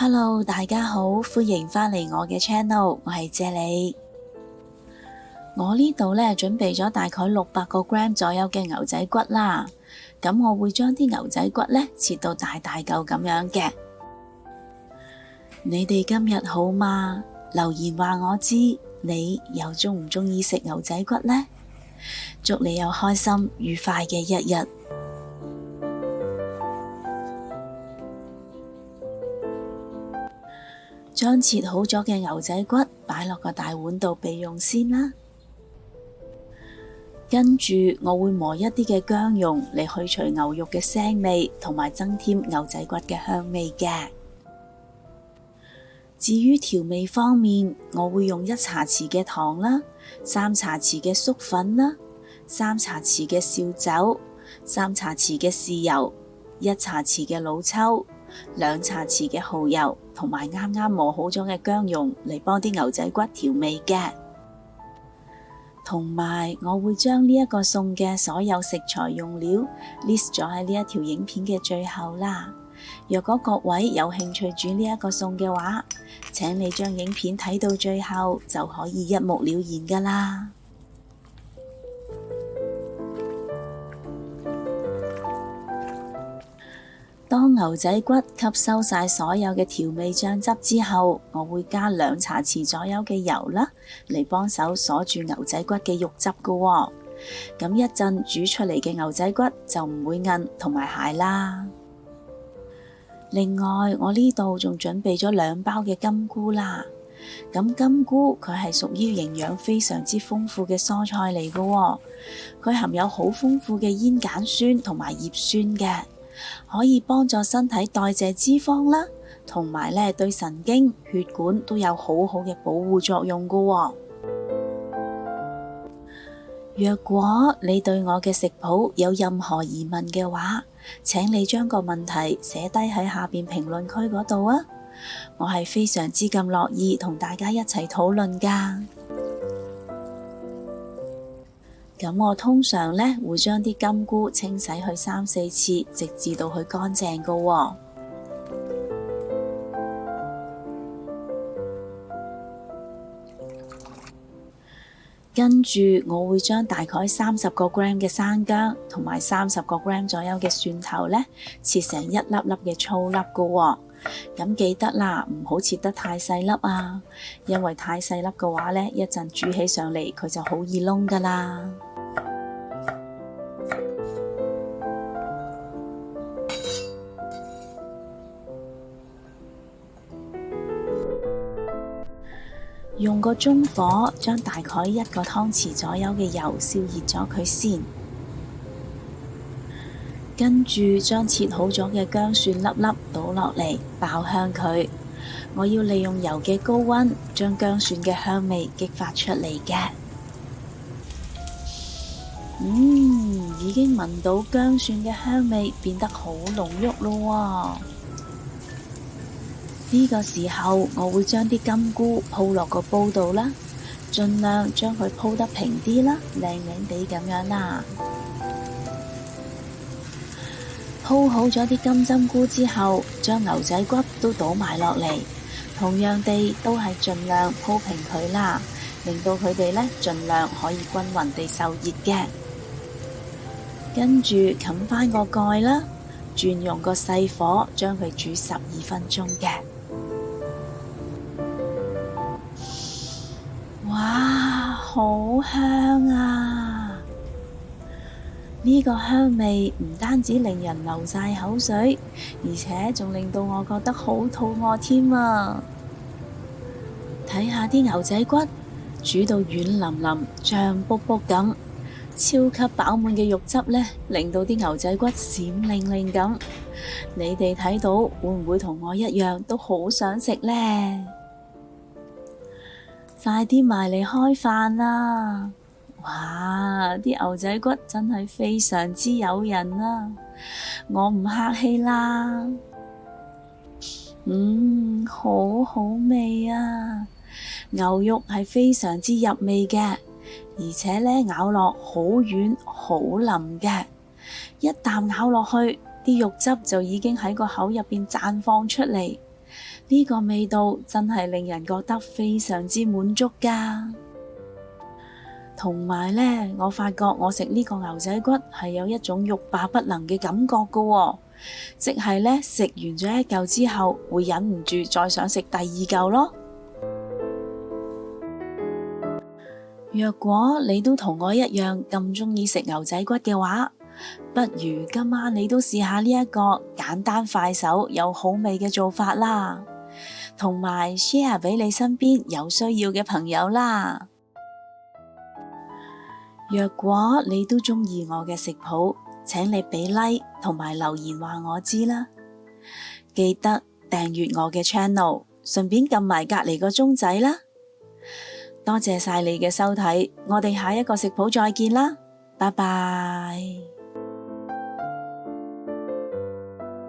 Hello，大家好，歡迎返嚟我嘅 channel，我係謝你。我呢度呢準備咗大概600個 gram 左右嘅牛仔骨啦，咁我會將啲牛仔骨呢切到大大嚿咁樣嘅。你哋今日好嗎？留言話我知，你又鍾唔鍾意食牛仔骨呢？祝你有開心愉快嘅一日。將切好咗嘅牛仔骨擺落個大碗度備用先啦。跟住我會磨一啲嘅薑蓉嚟去除牛肉嘅腥味，同埋增添牛仔骨嘅香味嘅。至於調味方面，我會用1茶匙嘅糖啦，3茶匙嘅粟粉啦，3茶匙嘅紹酒，3茶匙嘅豉油，1茶匙嘅老抽，2茶匙嘅蠔油，同埋啱啱磨好咗嘅薑蓉嚟幫啲牛仔骨調味嘅。同埋我會將呢一個餸嘅所有食材用料 list 咗喺呢一條影片嘅最後啦。若果各位有興趣煮呢一個餸嘅話，請你將影片睇到最後就可以一目了然㗎啦。當牛仔骨吸收晒所有嘅調味醬汁之後，我會加2茶匙左右嘅油啦，嚟幫手鎖住牛仔骨嘅肉汁㗎喎。咁一陣煮出嚟嘅牛仔骨就唔會韌同埋柴啦。另外，我呢度仲準備咗2包嘅金菇啦。咁金菇佢係屬於營養非常之豐富嘅蔬菜嚟㗎喎，佢含有好豐富嘅煙鹼酸同埋葉酸嘅。可以幫助身體代謝脂肪啦，同埋對神經、血管都有好好嘅保護作用㗎喎。若果你對我嘅食譜有任何疑問嘅話，請你將個問題寫低喺下邊評論區嗰度啊，我係非常之咁樂意同大家一齊討論㗎。咁我通常會將啲金菇清洗去3-4次，直至到佢乾淨㗎喎。跟住我會將大概30個 gram 嘅生薑同埋30個 gram 左右嘅蒜頭切成一粒粒嘅粗粒㗎喎。咁記得啦，唔好切得太細粒啊，因為太細粒嘅話一陣煮起上嚟佢就好易燶㗎啦。用個中火將大概1個湯匙左右嘅油燒熱咗佢先，跟住將切好咗嘅薑蒜粒粒倒落嚟爆香佢。我要利用油嘅高溫將薑蒜嘅香味激發出嚟嘅。已經聞到薑蒜嘅香味變得好濃郁咯喎。呢個時候我會將啲金菇鋪落個煲度啦，盡量將佢鋪得平啲啦，靚靚地咁樣啦。鋪好咗啲金針菇之後，將牛仔骨都倒埋落嚟，同樣地都係盡量鋪平佢啦，令到佢哋盡量可以均勻地受熱嘅。跟住冚返個蓋啦，轉用個細火將佢煮12分鐘嘅。哇，好香啊！呢個香味唔單止令人流晒口水，而且仲令到我覺得好肚餓添啊！睇下啲牛仔骨煮到軟腍腍、脹卜卜咁，超級飽滿嘅肉汁令到啲牛仔骨閃靈靈咁。你哋睇到會唔會同我一樣都好想食呢？快啲埋嚟開飯啦！哇，啲牛仔骨真係非常之誘人啊！我唔客氣啦。好好味啊！牛肉係非常之入味嘅，而且咬落好軟好腍嘅，一啖咬落去，啲肉汁就已經喺個口入邊綻放出嚟。呢個味道真係令人覺得非常之滿足㗎。同埋呢，我發覺我食呢個牛仔骨係有一種欲罷不能嘅感覺㗎喎，即係呢，食完咗一嚿之後，會忍唔住再想食第二嚿咯。若果你都同我一樣咁鍾意食牛仔骨嘅話，不如今晚你都試下呢一個簡單快手又好味嘅做法啦，同埋 share 俾你身邊有需要嘅朋友啦。若果你都鍾意我嘅食譜，請你俾 like 同埋留言話我知啦。記得訂閱我嘅 channel， 順便撳埋隔籬個鐘仔啦。多謝晒你嘅收睇，我哋下一個食譜再見啦，拜拜。